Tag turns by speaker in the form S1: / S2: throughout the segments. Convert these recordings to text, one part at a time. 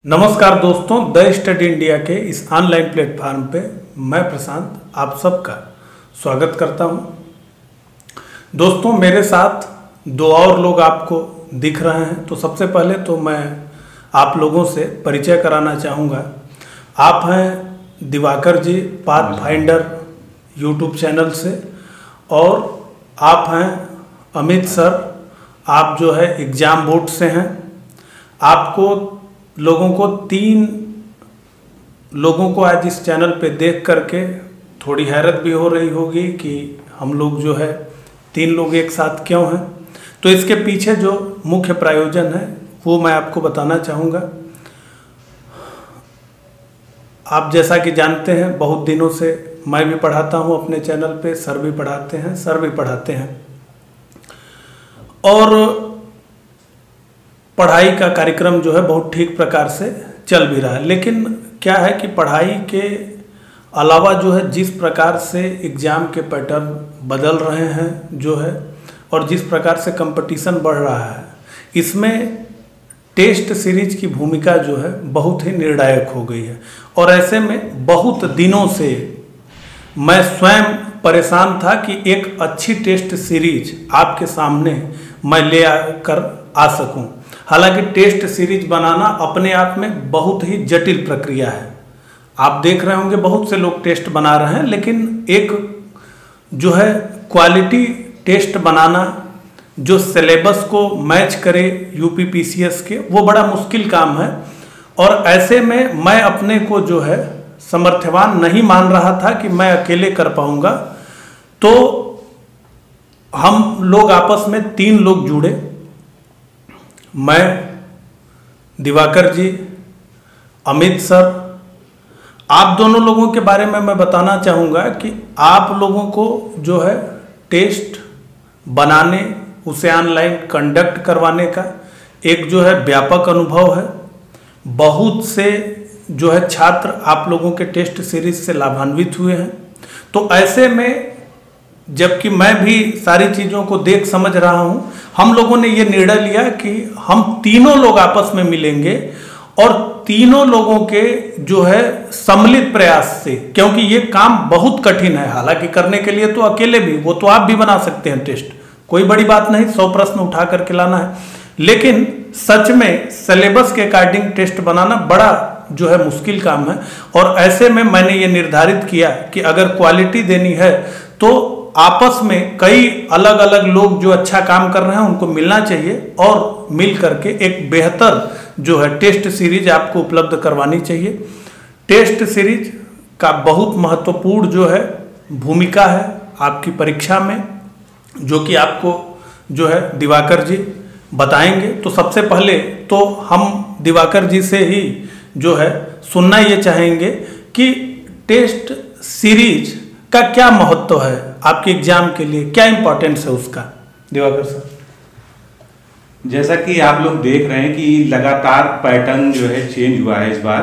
S1: नमस्कार दोस्तों, the study India के इस ऑनलाइन प्लेटफॉर्म पे मैं प्रशांत आप सबका स्वागत करता हूं। दोस्तों, मेरे साथ दो और लोग आपको दिख रहे हैं। तो सबसे पहले तो मैं आप लोगों से परिचय कराना चाहूँगा। आप हैं दिवाकर जी, पाथ फाइंडर यूट्यूब चैनल से, और आप हैं अमित सर, आप जो है एग्ज़ाम बोर्ड से हैं। आपको लोगों को आज इस चैनल पे देख करके थोड़ी हैरत भी हो रही होगी कि हम लोग जो है 3 लोग एक साथ क्यों हैं। तो इसके पीछे जो मुख्य प्रायोजन है वो मैं आपको बताना चाहूँगा। आप जैसा कि जानते हैं, बहुत दिनों से मैं भी पढ़ाता हूँ अपने चैनल पे, सर भी पढ़ाते हैं, सर भी पढ़ाते हैं, और पढ़ाई का कार्यक्रम जो है बहुत ठीक प्रकार से चल भी रहा है। लेकिन क्या है कि पढ़ाई के अलावा जो है जिस प्रकार से एग्ज़ाम के पैटर्न बदल रहे हैं जो है, और जिस प्रकार से कंपटीशन बढ़ रहा है, इसमें टेस्ट सीरीज की भूमिका जो है बहुत ही निर्णायक हो गई है। और ऐसे में बहुत दिनों से मैं स्वयं परेशान था कि एक अच्छी टेस्ट सीरीज आपके सामने मैं ले आकर आ सकूं। हालांकि टेस्ट सीरीज बनाना अपने आप में बहुत ही जटिल प्रक्रिया है। आप देख रहे होंगे बहुत से लोग टेस्ट बना रहे हैं, लेकिन एक जो है क्वालिटी टेस्ट बनाना जो सिलेबस को मैच करे यूपीपीसीएस के, वो बड़ा मुश्किल काम है। और ऐसे में मैं अपने को जो है सामर्थ्यवान नहीं मान रहा था कि मैं अकेले कर पाऊंगा। तो हम लोग आपस में 3 लोग जुड़े, मैं, दिवाकर जी, अमित सर। आप दोनों लोगों के बारे में मैं बताना चाहूँगा कि आप लोगों को जो है टेस्ट बनाने, उसे ऑनलाइन कंडक्ट करवाने का एक जो है व्यापक अनुभव है। बहुत से जो है छात्र आप लोगों के टेस्ट सीरीज से लाभान्वित हुए हैं। तो ऐसे में जबकि मैं भी सारी चीज़ों को देख समझ रहा हूँ, हम लोगों ने ये निर्णय लिया कि हम तीनों लोग आपस में मिलेंगे और तीनों लोगों के जो है सम्मिलित प्रयास से, क्योंकि ये काम बहुत कठिन है। हालांकि करने के लिए तो अकेले भी, वो तो आप भी बना सकते हैं टेस्ट, कोई बड़ी बात नहीं, 100 प्रश्न उठा करके लाना है। लेकिन सच में सिलेबस के अकॉर्डिंग टेस्ट बनाना बड़ा जो है मुश्किल काम है। और ऐसे में मैंने ये निर्धारित किया कि अगर क्वालिटी देनी है तो आपस में कई अलग अलग लोग जो अच्छा काम कर रहे हैं उनको मिलना चाहिए, और मिल करके एक बेहतर जो है टेस्ट सीरीज आपको उपलब्ध करवानी चाहिए। टेस्ट सीरीज का बहुत महत्वपूर्ण जो है भूमिका है आपकी परीक्षा में, जो कि आपको जो है दिवाकर जी बताएंगे। तो सबसे पहले तो हम दिवाकर जी से ही जो है सुनना ये चाहेंगे कि टेस्ट सीरीज का क्या महत्व है आपके एग्जाम के लिए, क्या इंपॉर्टेंस है उसका। दिवाकर सर।
S2: जैसा कि आप लोग देख रहे हैं कि लगातार पैटर्न जो है चेंज हुआ है इस बार,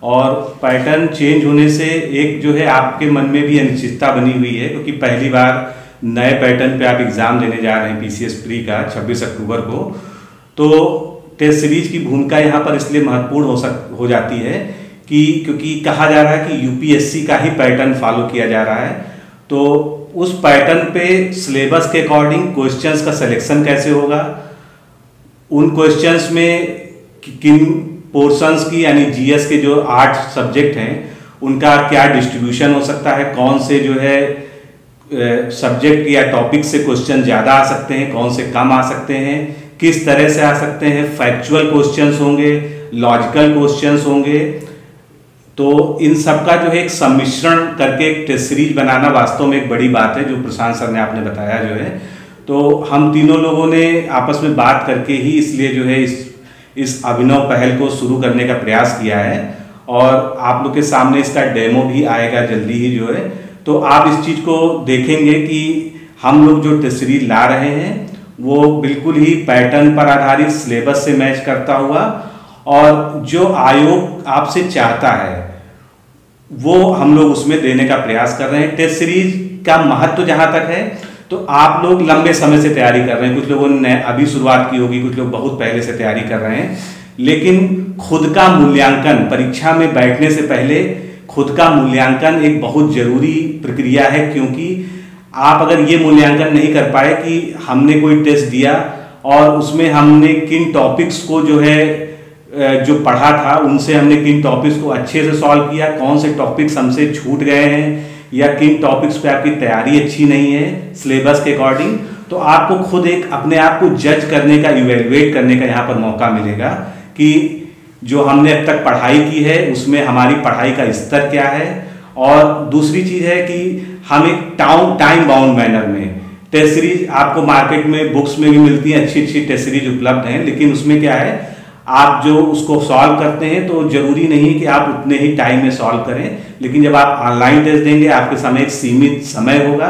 S2: और पैटर्न चेंज होने से एक जो है आपके मन में भी अनिश्चितता बनी हुई है, क्योंकि पहली बार नए पैटर्न पे आप एग्जाम देने जा रहे हैं पीसीएस प्री का 26 अक्टूबर को। तो टेस्ट सीरीज की भूमिका यहाँ पर इसलिए महत्वपूर्ण हो जाती है कि क्योंकि कहा जा रहा है कि यूपीएससी का ही पैटर्न फॉलो किया जा रहा है। तो उस पैटर्न पे सिलेबस के अकॉर्डिंग क्वेश्चंस का सिलेक्शन कैसे होगा, उन क्वेश्चंस में किन पोर्शंस की, यानी जीएस के जो 8 सब्जेक्ट हैं उनका क्या डिस्ट्रीब्यूशन हो सकता है, कौन से जो है सब्जेक्ट या टॉपिक से क्वेश्चन ज़्यादा आ सकते हैं, कौन से कम आ सकते हैं, किस तरह से आ सकते हैं, फैक्चुअल क्वेश्चंस होंगे, लॉजिकल क्वेश्चंस होंगे। तो इन सब का जो है एक सम्मिश्रण करके एक टेस्ट सीरीज बनाना वास्तव में एक बड़ी बात है, जो प्रशांत सर ने आपने बताया जो है। तो हम तीनों लोगों ने आपस में बात करके ही इसलिए जो है इस अभिनव पहल को शुरू करने का प्रयास किया है, और आप लोग के सामने इसका डेमो भी आएगा जल्दी ही जो है। तो आप इस चीज़ को देखेंगे कि हम लोग जो टेस्ट सीरीज ला रहे हैं वो बिल्कुल ही पैटर्न पर आधारित सिलेबस से मैच करता हुआ, और जो आयोग आपसे चाहता है वो हम लोग उसमें देने का प्रयास कर रहे हैं। टेस्ट सीरीज का महत्व जहां तक है, तो आप लोग लंबे समय से तैयारी कर रहे हैं, कुछ लोगों ने अभी शुरुआत की होगी, कुछ लोग बहुत पहले से तैयारी कर रहे हैं। लेकिन खुद का मूल्यांकन, परीक्षा में बैठने से पहले खुद का मूल्यांकन एक बहुत जरूरी प्रक्रिया है, क्योंकि आप अगर ये मूल्यांकन नहीं कर पाए कि हमने कोई टेस्ट दिया और उसमें हमने किन टॉपिक्स को जो है जो पढ़ा था उनसे हमने किन टॉपिक्स को अच्छे से सॉल्व किया, कौन से टॉपिक्स हमसे छूट गए हैं या किन टॉपिक्स पे आपकी तैयारी अच्छी नहीं है सिलेबस के अकॉर्डिंग, तो आपको खुद एक अपने आप को जज करने का, इवेलुएट करने का यहाँ पर मौका मिलेगा कि जो हमने अब तक पढ़ाई की है उसमें हमारी पढ़ाई का स्तर क्या है। और दूसरी चीज़ है कि हम एक टाइम बाउंड मैनर में टेस्ट सीरीज, आपको मार्केट में बुक्स में भी मिलती हैं, अच्छी अच्छी टेस्ट सीरीज उपलब्ध हैं, लेकिन उसमें क्या है आप जो उसको सॉल्व करते हैं तो जरूरी नहीं है कि आप उतने ही टाइम में सॉल्व करें, लेकिन जब आप ऑनलाइन टेस्ट देंगे आपके समय एक सीमित समय होगा,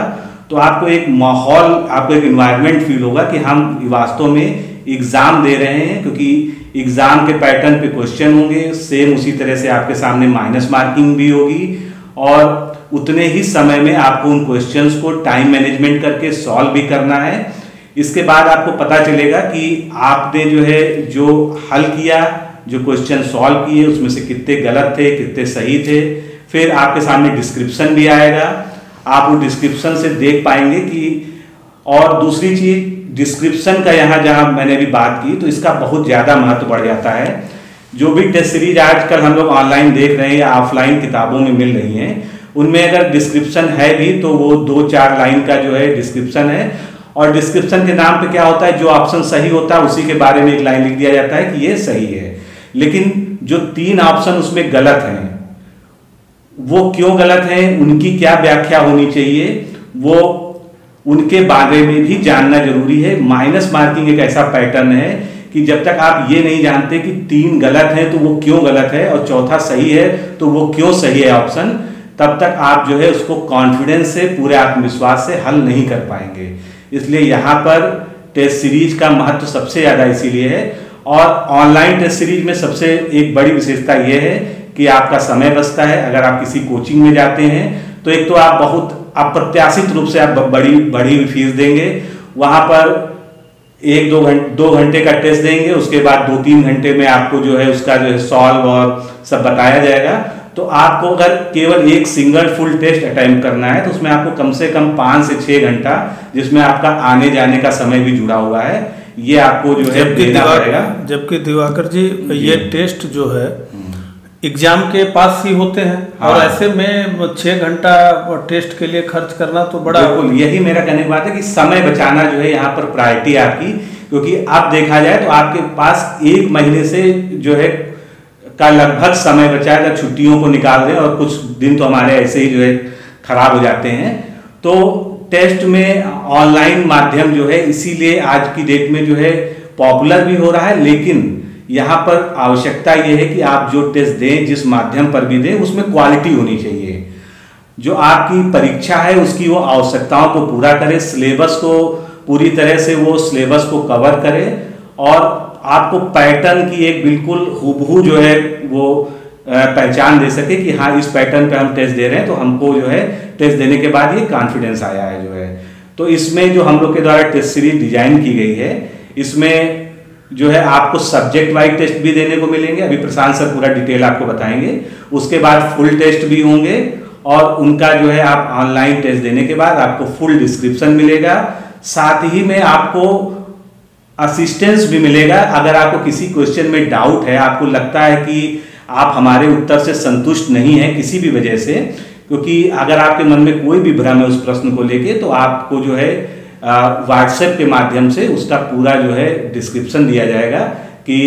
S2: तो आपको एक माहौल, आपको एक इन्वायरमेंट फील होगा कि हम वास्तव में एग्जाम दे रहे हैं, क्योंकि एग्जाम के पैटर्न पे क्वेश्चन होंगे, सेम उसी तरह से आपके सामने माइनस मार्किंग भी होगी और उतने ही समय में आपको उन क्वेश्चंस को टाइम मैनेजमेंट करके सॉल्व भी करना है। इसके बाद आपको पता चलेगा कि आपने जो है जो हल किया, जो क्वेश्चन सॉल्व किए उसमें से कितने गलत थे, कितने सही थे। फिर आपके सामने डिस्क्रिप्शन भी आएगा, आप वो डिस्क्रिप्शन से देख पाएंगे कि, और दूसरी चीज डिस्क्रिप्शन का यहाँ जहाँ मैंने भी बात की तो इसका बहुत ज़्यादा महत्व बढ़ जाता है। जो भी टेस्ट सीरीज आजकल हम लोग ऑनलाइन देख रहे हैं या ऑफलाइन किताबों में मिल रही हैं, उनमें अगर डिस्क्रिप्शन है भी तो वो 2-4 लाइन का जो है डिस्क्रिप्शन है, और डिस्क्रिप्शन के नाम पे क्या होता है, जो ऑप्शन सही होता है उसी के बारे में एक लाइन लिख दिया जाता है कि ये सही है, लेकिन जो 3 ऑप्शन उसमें गलत हैं वो क्यों गलत हैं, उनकी क्या व्याख्या होनी चाहिए, वो उनके बारे में भी जानना जरूरी है। माइनस मार्किंग एक ऐसा पैटर्न है कि जब तक आप ये नहीं जानते कि 3 गलत है तो वो क्यों गलत है और चौथा सही है तो वो क्यों सही है ऑप्शन, तब तक आप जो है उसको कॉन्फिडेंस से, पूरे आत्मविश्वास से हल नहीं कर पाएंगे। इसलिए यहाँ पर टेस्ट सीरीज का महत्व सबसे ज़्यादा इसीलिए है। और ऑनलाइन टेस्ट सीरीज में सबसे एक बड़ी विशेषता यह है कि आपका समय बचता है। अगर आप किसी कोचिंग में जाते हैं तो एक तो आप बहुत अप्रत्याशित रूप से आप बड़ी हुई फीस देंगे, वहाँ पर 1-2 घंटे का टेस्ट देंगे, उसके बाद 2-3 घंटे में आपको जो है उसका जो है सॉल्व और सब बताया जाएगा। तो आपको अगर केवल एक सिंगल फुल टेस्ट अटेम्प्ट करना है तो उसमें आपको कम से कम 5 से 6 घंटा, जिसमें आपका आने जाने का समय भी जुड़ा हुआ है, ये आपको जो है देना पड़ेगा।
S1: जबकि दिवाकर जी ये टेस्ट जो है एग्जाम के पास ही होते हैं। हाँ। और ऐसे में 6 घंटा टेस्ट के लिए खर्च करना तो बड़ा,
S2: बिल्कुल यही मेरा कहने की बात है कि समय बचाना जो है यहाँ पर प्रायोरिटी आपकी, क्योंकि अब देखा जाए तो आपके पास 1 महीने से जो है का लगभग समय बचा है, छुट्टियों को निकाल दें और कुछ दिन तो हमारे ऐसे ही जो है खराब हो जाते हैं। तो टेस्ट में ऑनलाइन माध्यम जो है इसीलिए आज की डेट में जो है पॉपुलर भी हो रहा है, लेकिन यहाँ पर आवश्यकता यह है कि आप जो टेस्ट दें, जिस माध्यम पर भी दें, उसमें क्वालिटी होनी चाहिए। जो आपकी परीक्षा है उसकी वो आवश्यकताओं को पूरा करे, सिलेबस को पूरी तरह से वो सिलेबस को कवर करे और आपको पैटर्न की एक बिल्कुल हूबहू जो है वो पहचान दे सके कि हाँ इस पैटर्न पे हम टेस्ट दे रहे हैं, तो हमको जो है टेस्ट देने के बाद ये कॉन्फिडेंस आया है जो है। तो इसमें जो हम लोग के द्वारा टेस्ट सीरीज डिजाइन की गई है, इसमें जो है आपको सब्जेक्ट वाइज टेस्ट भी देने को मिलेंगे, अभी प्रशांत सर पूरा डिटेल आपको बताएंगे। उसके बाद फुल टेस्ट भी होंगे और उनका जो है आप ऑनलाइन टेस्ट देने के बाद आपको फुल डिस्क्रिप्शन मिलेगा, साथ ही में आपको असिस्टेंस भी मिलेगा। अगर आपको किसी क्वेश्चन में डाउट है, आपको लगता है कि आप हमारे उत्तर से संतुष्ट नहीं हैं किसी भी वजह से, क्योंकि अगर आपके मन में कोई भी भ्रम है उस प्रश्न को लेके, तो आपको जो है व्हाट्सएप के माध्यम से उसका पूरा जो है डिस्क्रिप्शन दिया जाएगा कि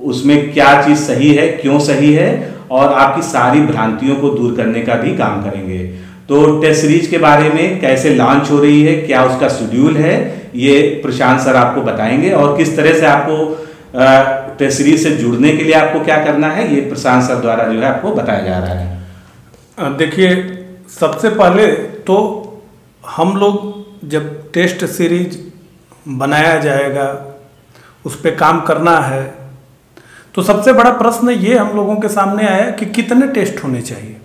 S2: उसमें क्या चीज़ सही है, क्यों सही है, और आपकी सारी भ्रांतियों को दूर करने का भी काम करेंगे। तो टेस्ट सीरीज के बारे में कैसे लॉन्च हो रही है, क्या उसका शेड्यूल है, ये प्रशांत सर आपको बताएंगे, और किस तरह से आपको टेस्ट सीरीज से जुड़ने के लिए आपको क्या करना है, ये प्रशांत सर द्वारा जो है आपको बताया जा रहा है।
S1: देखिए, सबसे पहले तो हम लोग जब टेस्ट सीरीज बनाया जाएगा, उस पर काम करना है, तो सबसे बड़ा प्रश्न ये हम लोगों के सामने आया कि कितने टेस्ट होने चाहिए।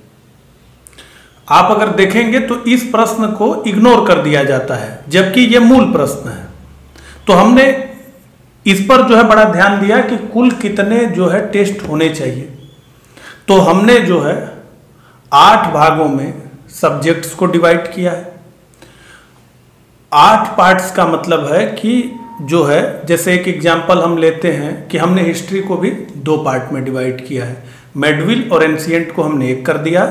S1: आप अगर देखेंगे तो इस प्रश्न को इग्नोर कर दिया जाता है, जबकि ये मूल प्रश्न है। तो हमने इस पर जो है बड़ा ध्यान दिया कि कुल कितने जो है टेस्ट होने चाहिए। तो हमने जो है 8 भागों में सब्जेक्ट्स को डिवाइड किया है। 8 पार्ट्स का मतलब है कि जो है, जैसे एक एग्जांपल हम लेते हैं कि हमने हिस्ट्री को भी 2 पार्ट में डिवाइड किया है। मेडविल और एंशिएंट को हमने एक कर दिया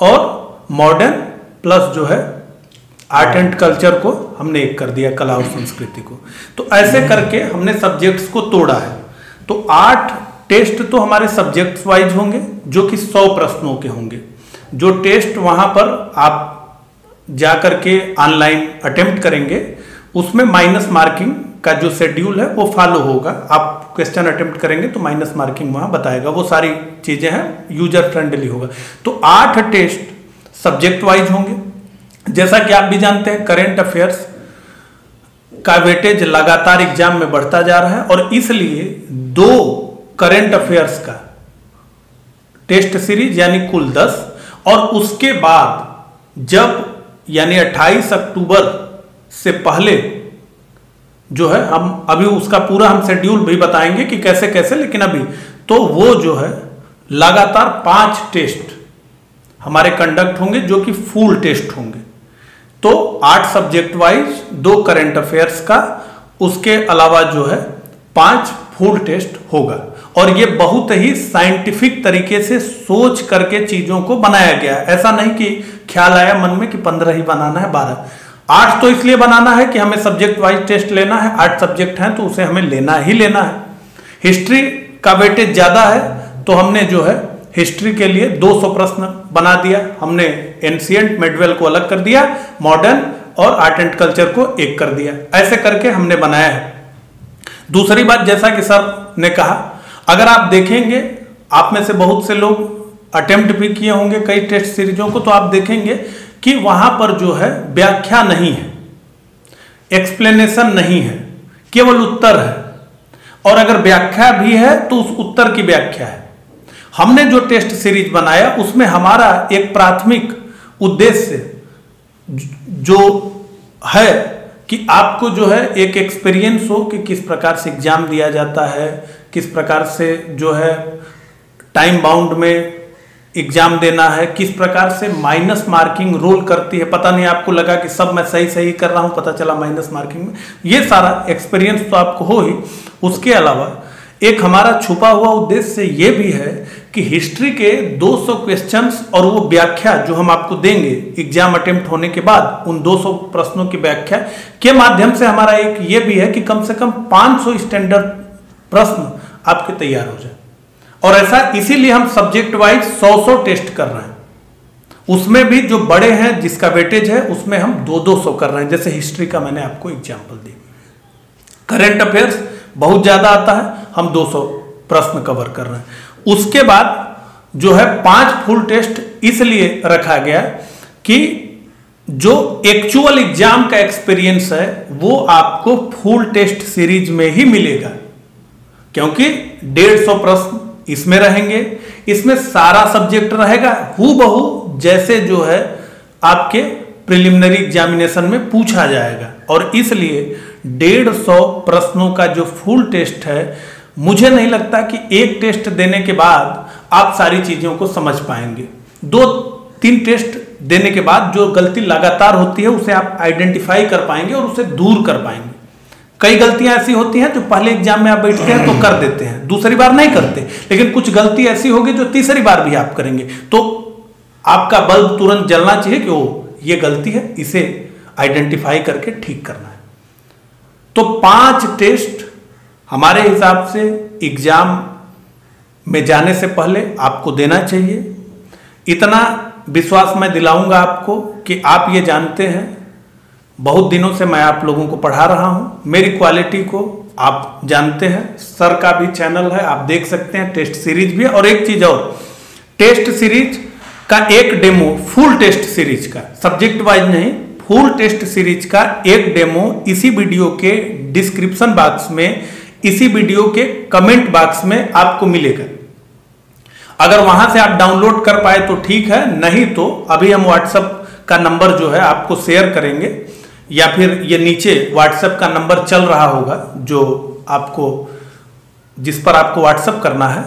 S1: और मॉडर्न प्लस जो है आर्ट एंड कल्चर को हमने एक कर दिया, कला और संस्कृति को। तो ऐसे करके हमने सब्जेक्ट्स को तोड़ा है। तो 8 टेस्ट तो हमारे सब्जेक्ट्स वाइज होंगे जो कि 100 प्रश्नों के होंगे। जो टेस्ट वहां पर आप जा करके ऑनलाइन अटेम्प्ट करेंगे उसमें माइनस मार्किंग का जो शेड्यूल है वो फॉलो होगा। आप क्वेश्चन अटेम्प्ट करेंगे तो माइनस मार्किंग वहां बताएगा, वो सारी चीजें हैं, यूजर फ्रेंडली होगा। तो 8 टेस्ट सब्जेक्ट वाइज होंगे। जैसा कि आप भी जानते हैं करेंट अफेयर्स का वेटेज लगातार एग्जाम में बढ़ता जा रहा है और इसलिए 2 करेंट अफेयर्स का टेस्ट सीरीज यानी कुल 10, और उसके बाद जब यानी 28 अक्टूबर से पहले जो है हम अभी उसका पूरा हम शेड्यूल भी बताएंगे कि कैसे कैसे, लेकिन अभी तो वो जो है लगातार 5 टेस्ट हमारे कंडक्ट होंगे जो कि फुल टेस्ट होंगे। तो 8 सब्जेक्ट वाइज 2 करेंट अफेयर्स का, उसके अलावा जो है 5 फुल टेस्ट होगा। और ये बहुत ही साइंटिफिक तरीके से सोच करके चीजों को बनाया गया है। ऐसा नहीं कि ख्याल आया मन में कि 15 ही बनाना है, 12, 8 तो इसलिए बनाना है कि हमें सब्जेक्ट वाइज टेस्ट लेना है। 8 सब्जेक्ट हैं तो उसे हमें लेना ही लेना है। हिस्ट्री का वेटेज ज्यादा है तो हमने जो है हिस्ट्री के लिए 200 प्रश्न बना दिया। हमने एंशिएंट मेडवेल को अलग कर दिया, मॉडर्न और आर्ट एंड कल्चर को एक कर दिया। ऐसे करके हमने बनाया है। दूसरी बात, जैसा कि सर ने कहा, अगर आप देखेंगे, आप में से बहुत से लोग अटेम्प्ट भी किए होंगे कई टेस्ट सीरीजों को, तो आप देखेंगे कि वहां पर जो है व्याख्या नहीं है, एक्सप्लेनेशन नहीं है, केवल उत्तर है। और अगर व्याख्या भी है तो उस उत्तर की व्याख्या है। हमने जो टेस्ट सीरीज बनाया उसमें हमारा एक प्राथमिक उद्देश्य जो है कि आपको जो है एक एक्सपीरियंस हो कि किस प्रकार से एग्जाम दिया जाता है, किस प्रकार से जो है टाइम बाउंड में एग्जाम देना है, किस प्रकार से माइनस मार्किंग रोल करती है। पता नहीं आपको लगा कि सब मैं सही सही कर रहा हूं, पता चला माइनस मार्किंग में। ये सारा एक्सपीरियंस तो आपको हो ही। उसके अलावा एक हमारा छुपा हुआ उद्देश्य ये भी है कि हिस्ट्री के 200 क्वेश्चंस और वो व्याख्या जो हम आपको देंगे एग्जाम अटेम्प्ट होने के बाद, उन 200 प्रश्नों की व्याख्या के माध्यम से हमारा एक ये भी है कि कम से कम 500 स्टैंडर्ड प्रश्न आपके तैयार हो जाए। और ऐसा इसीलिए हम सब्जेक्ट वाइज 100 टेस्ट कर रहे हैं। उसमें भी जो बड़े हैं जिसका वेटेज है उसमें हम 200 कर रहे हैं। जैसे हिस्ट्री का मैंने आपको एग्जाम्पल दी। करेंट अफेयर्स बहुत ज्यादा आता है, हम 200 प्रश्न कवर कर रहे हैं। उसके बाद जो है 5 फुल टेस्ट इसलिए रखा गया कि जो एक्चुअल एग्जाम का एक्सपीरियंस है वो आपको फुल टेस्ट सीरीज में ही मिलेगा, क्योंकि 150 प्रश्न इसमें रहेंगे। इसमें सारा सब्जेक्ट रहेगा हूबहू जैसे जो है आपके प्रिलिमिनरी एग्जामिनेशन में पूछा जाएगा। और इसलिए 150 प्रश्नों का जो फुल टेस्ट है, मुझे नहीं लगता कि एक टेस्ट देने के बाद आप सारी चीजों को समझ पाएंगे। 2-3 टेस्ट देने के बाद जो गलती लगातार होती है उसे आप आइडेंटिफाई कर पाएंगे और उसे दूर कर पाएंगे। कई गलतियां ऐसी होती हैं जो पहले एग्जाम में आप बैठते हैं तो कर देते हैं, दूसरी बार नहीं करते, लेकिन कुछ गलती ऐसी होगी जो तीसरी बार भी आप करेंगे तो आपका बल्ब तुरंत जलना चाहिए कि ओ ये गलती है, इसे आइडेंटिफाई करके ठीक करना है। तो 5 टेस्ट हमारे हिसाब से एग्जाम में जाने से पहले आपको देना चाहिए। इतना विश्वास मैं दिलाऊंगा आपको कि आप ये जानते हैं, बहुत दिनों से मैं आप लोगों को पढ़ा रहा हूं, मेरी क्वालिटी को आप जानते हैं। सर का भी चैनल है, आप देख सकते हैं, टेस्ट सीरीज भी है। और एक चीज और, टेस्ट सीरीज का एक डेमो, फुल टेस्ट सीरीज का, सब्जेक्ट वाइज नहीं, फुल टेस्ट सीरीज का एक डेमो इसी वीडियो के डिस्क्रिप्शन बॉक्स में, इसी वीडियो के कमेंट बॉक्स में आपको मिलेगा। अगर वहां से आप डाउनलोड कर पाए तो ठीक है, नहीं तो अभी हम व्हाट्सएप का नंबर जो है आपको शेयर करेंगे, या फिर ये नीचे व्हाट्सएप का नंबर चल रहा होगा जो आपको जिस पर आपको व्हाट्सअप करना है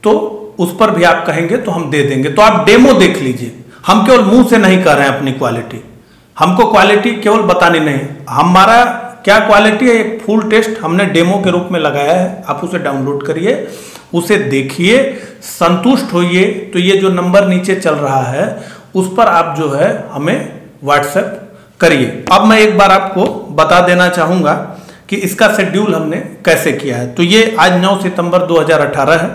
S1: तो उस पर भी आप कहेंगे तो हम दे देंगे। तो आप डेमो देख लीजिए। हम केवल मुंह से नहीं कह रहे हैं अपनी क्वालिटी, हमको क्वालिटी केवल बतानी नहीं, हमारा क्या क्वालिटी है एक फुल टेस्ट हमने डेमो के रूप में लगाया है। आप उसे डाउनलोड करिए, उसे देखिए, संतुष्ट होइए तो ये जो नंबर नीचे चल रहा है उस पर आप जो है हमें व्हाट्सएप करिए। अब मैं एक बार आपको बता देना चाहूँगा कि इसका शेड्यूल हमने कैसे किया है। तो ये आज 9 सितंबर 2018 है।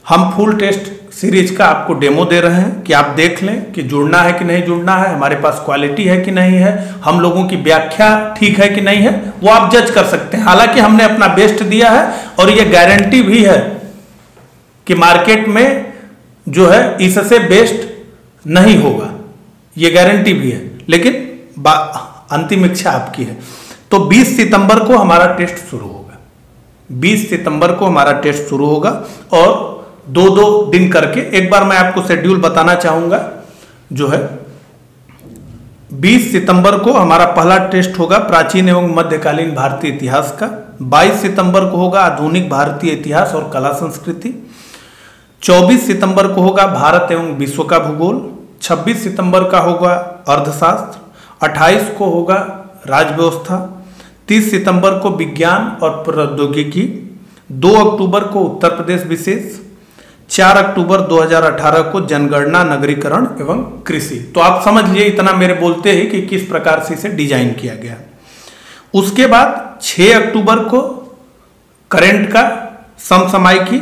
S1: हम फुल टेस्ट सीरीज का आपको डेमो दे रहे हैं कि आप देख लें कि जुड़ना है कि नहीं जुड़ना है, हमारे पास क्वालिटी है कि नहीं है, हम लोगों की व्याख्या ठीक है कि नहीं है, वो आप जज कर सकते हैं। हालांकि हमने अपना बेस्ट दिया है और ये गारंटी भी है कि मार्केट में जो है इससे बेस्ट नहीं होगा, ये गारंटी भी है, लेकिन अंतिम इच्छा आपकी है। तो 20 सितंबर को हमारा टेस्ट शुरू होगा, 20 सितंबर को हमारा टेस्ट शुरू होगा और 2-2 दिन करके। एक बार मैं आपको शेड्यूल बताना चाहूंगा जो है 20 सितंबर को हमारा पहला टेस्ट होगा प्राचीन एवं मध्यकालीन भारतीय इतिहास का। 22 सितंबर को होगा आधुनिक भारतीय इतिहास और कला संस्कृति। 24 सितंबर को होगा भारत एवं विश्व का भूगोल। 26 सितंबर का होगा अर्थशास्त्र। 28 को होगा राजव्यवस्था। 30 सितंबर को विज्ञान और प्रौद्योगिकी। 2 अक्टूबर को उत्तर प्रदेश विशेष। 4 अक्टूबर 2018 को जनगणना, नगरीकरण एवं कृषि। तो आप समझ लिए इतना मेरे बोलते ही कि किस प्रकार से इसे डिजाइन किया गया। उसके बाद 6 अक्टूबर को करंट का समसामयिकी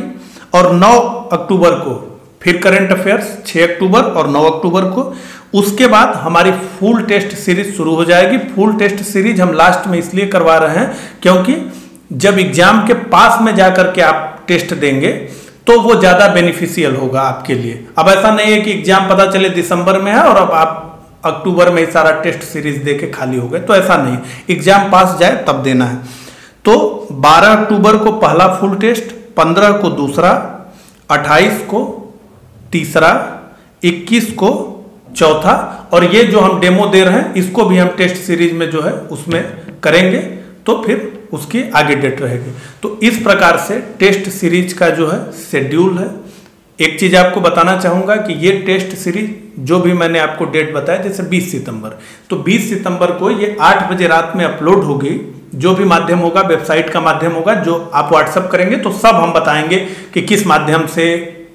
S1: और 9 अक्टूबर को फिर करंट अफेयर्स, 6 अक्टूबर और 9 अक्टूबर को। उसके बाद हमारी फुल टेस्ट सीरीज शुरू हो जाएगी। फुल टेस्ट सीरीज हम लास्ट में इसलिए करवा रहे हैं क्योंकि जब एग्जाम के पास में जाकर के आप टेस्ट देंगे तो वो ज़्यादा बेनिफिशियल होगा आपके लिए। अब ऐसा नहीं है कि एग्जाम पता चले दिसंबर में है और अब आप अक्टूबर में ही सारा टेस्ट सीरीज दे के खाली हो गए, तो ऐसा नहीं, एग्जाम पास जाए तब देना है। तो 12 अक्टूबर को पहला फुल टेस्ट, 15 को दूसरा, 28 को तीसरा, 21 को चौथा, और ये जो हम डेमो दे रहे हैं इसको भी हम टेस्ट सीरीज में जो है उसमें करेंगे, तो फिर उसकी आगे डेट रहेगी। तो इस प्रकार से टेस्ट सीरीज का जो है शेड्यूल है। एक चीज आपको बताना चाहूंगा कि ये टेस्ट सीरीज जो भी मैंने आपको डेट बताया, जैसे 20 सितंबर, तो 20 सितंबर को ये 8 बजे रात में अपलोड होगी। जो भी माध्यम होगा, वेबसाइट का माध्यम होगा, जो आप व्हाट्सअप करेंगे तो सब हम बताएंगे कि किस माध्यम से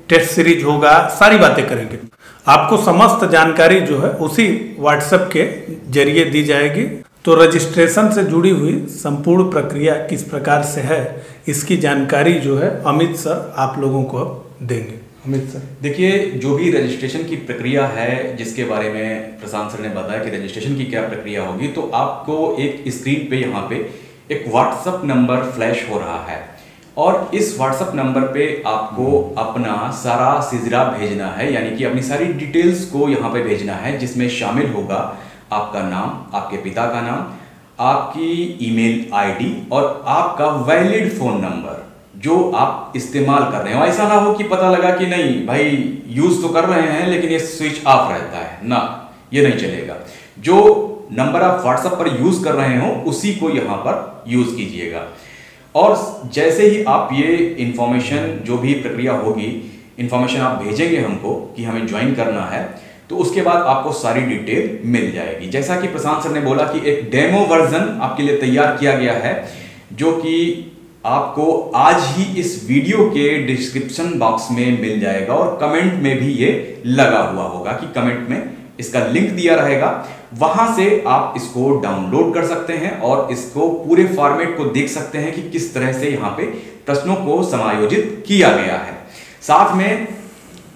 S1: टेस्ट सीरीज होगा, सारी बातें करेंगे। आपको समस्त जानकारी जो है उसी व्हाट्सएप के जरिए दी जाएगी। तो रजिस्ट्रेशन से जुड़ी हुई संपूर्ण प्रक्रिया किस प्रकार से है, इसकी जानकारी जो है अमित सर आप लोगों को देंगे। अमित सर,
S3: देखिए, जो भी रजिस्ट्रेशन की प्रक्रिया है जिसके बारे में प्रशांत सर ने बताया कि रजिस्ट्रेशन की क्या प्रक्रिया होगी, तो आपको एक स्क्रीन पे यहाँ पे एक व्हाट्सएप नंबर फ्लैश हो रहा है और इस व्हाट्सएप नंबर पे आपको अपना सारा सिजरा भेजना है, यानी कि अपनी सारी डिटेल्स को यहाँ पे भेजना है, जिसमें शामिल होगा आपका नाम, आपके पिता का नाम, आपकी ईमेल आईडी और आपका वैलिड फोन नंबर जो आप इस्तेमाल कर रहे हो। ऐसा ना हो कि पता लगा कि नहीं भाई यूज तो कर रहे हैं लेकिन ये स्विच ऑफ रहता है, ना, ये नहीं चलेगा। जो नंबर आप व्हाट्सएप पर यूज कर रहे हो उसी को यहां पर यूज कीजिएगा। और जैसे ही आप ये इंफॉर्मेशन, जो भी प्रक्रिया होगी, इंफॉर्मेशन आप भेजेंगे हमको कि हमें ज्वाइन करना है, तो उसके बाद आपको सारी डिटेल मिल जाएगी। जैसा कि प्रशांत सर ने बोला कि एक डेमो वर्जन आपके लिए तैयार किया गया है, जो कि आपको आज ही इस वीडियो के डिस्क्रिप्शन बॉक्स में मिल जाएगा और कमेंट में भी ये लगा हुआ होगा कि कमेंट में इसका लिंक दिया रहेगा, वहां से आप इसको डाउनलोड कर सकते हैं और इसको पूरे फॉर्मेट को देख सकते हैं कि किस तरह से यहाँ पे प्रश्नों को समायोजित किया गया है। साथ में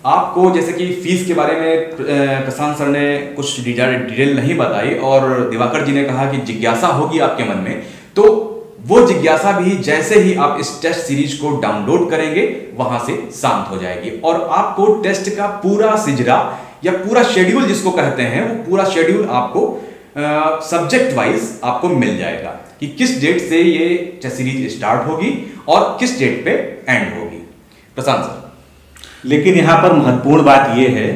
S3: आपको जैसे कि फीस के बारे में प्रशांत सर ने कुछ डिटेल नहीं बताई और दिवाकर जी ने कहा कि जिज्ञासा होगी आपके मन में, तो वो जिज्ञासा भी जैसे ही आप इस टेस्ट सीरीज को डाउनलोड करेंगे वहां से शांत हो जाएगी और आपको टेस्ट का पूरा सिजरा या पूरा शेड्यूल जिसको कहते हैं, वो पूरा शेड्यूल आपको सब्जेक्ट वाइज आपको मिल जाएगा कि किस डेट से ये टेस्ट सीरीज स्टार्ट होगी और किस डेट पे एंड होगी। प्रशांत सर,
S2: लेकिन यहाँ पर महत्वपूर्ण बात यह है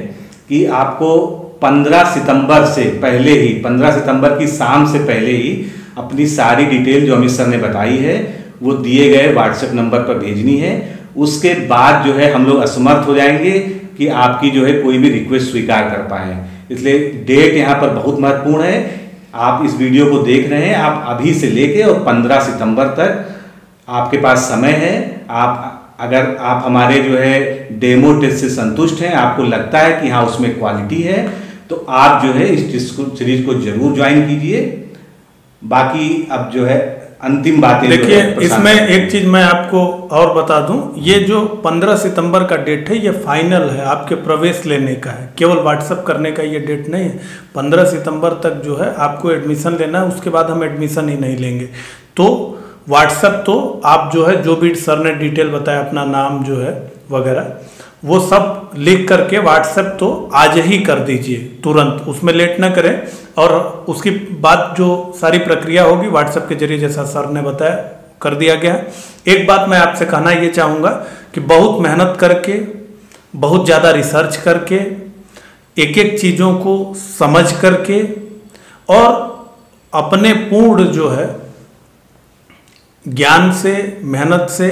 S2: कि आपको 15 सितंबर से पहले ही, 15 सितंबर की शाम से पहले ही अपनी सारी डिटेल जो अमित सर ने बताई है वो दिए गए व्हाट्सएप नंबर पर भेजनी है। उसके बाद जो है हम लोग असमर्थ हो जाएंगे कि आपकी जो है कोई भी रिक्वेस्ट स्वीकार कर पाए। इसलिए डेट यहाँ पर बहुत महत्वपूर्ण है। आप इस वीडियो को देख रहे हैं, आप अभी से लेके और 15 सितंबर तक आपके पास समय है। अगर आप हमारे जो है डेमो टेस्ट से संतुष्ट हैं, आपको लगता है कि हाँ उसमें क्वालिटी है, तो आप जो है इस सीरीज को जरूर ज्वाइन कीजिए। बाकी अब जो है अंतिम बातें
S1: देखिए, इसमें एक चीज मैं आपको और बता दूं, ये जो 15 सितंबर का डेट है ये फाइनल है, आपके प्रवेश लेने का है, केवल व्हाट्सएप करने का ये डेट नहीं है। 15 सितंबर तक जो है आपको एडमिशन लेना है, उसके बाद हम एडमिशन ही नहीं लेंगे। तो व्हाट्सएप तो आप जो है, जो भी सर ने डिटेल बताया, अपना नाम जो है वगैरह, वो सब लिख करके व्हाट्सएप तो आज ही कर दीजिए तुरंत, उसमें लेट ना करें। और उसकी बाद जो सारी प्रक्रिया होगी व्हाट्सएप के जरिए, जैसा सर ने बताया, कर दिया गया। एक बात मैं आपसे कहना ये चाहूँगा कि बहुत मेहनत करके, बहुत ज़्यादा रिसर्च करके, एक एक चीज़ों को समझ करके और अपने पूर्ण जो है ज्ञान से, मेहनत से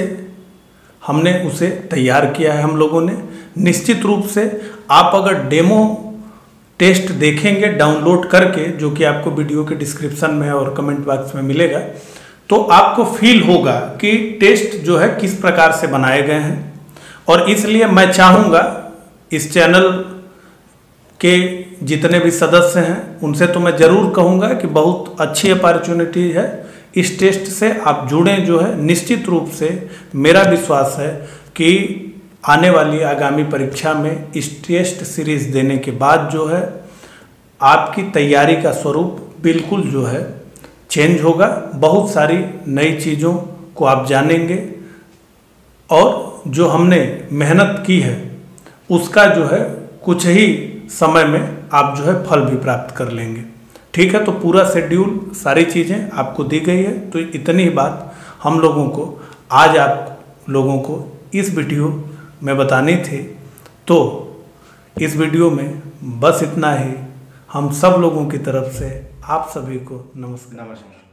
S1: हमने उसे तैयार किया है हम लोगों ने। निश्चित रूप से आप अगर डेमो टेस्ट देखेंगे डाउनलोड करके, जो कि आपको वीडियो के डिस्क्रिप्शन में और कमेंट बॉक्स में मिलेगा, तो आपको फील होगा कि टेस्ट जो है किस प्रकार से बनाए गए हैं। और इसलिए मैं चाहूँगा इस चैनल के जितने भी सदस्य हैं उनसे तो मैं ज़रूर कहूँगा कि बहुत अच्छी अपॉर्चुनिटी है, इस टेस्ट से आप जुड़ें। जो है निश्चित रूप से मेरा विश्वास है कि आने वाली आगामी परीक्षा में इस टेस्ट सीरीज देने के बाद जो है आपकी तैयारी का स्वरूप बिल्कुल जो है चेंज होगा। बहुत सारी नई चीज़ों को आप जानेंगे और जो हमने मेहनत की है उसका जो है कुछ ही समय में आप जो है फल भी प्राप्त कर लेंगे। ठीक है, तो पूरा शेड्यूल, सारी चीज़ें आपको दी गई है। तो इतनी ही बात हम लोगों को आज आप लोगों को इस वीडियो में बतानी थी। तो इस वीडियो में बस इतना ही। हम सब लोगों की तरफ से आप सभी को नमस्कार।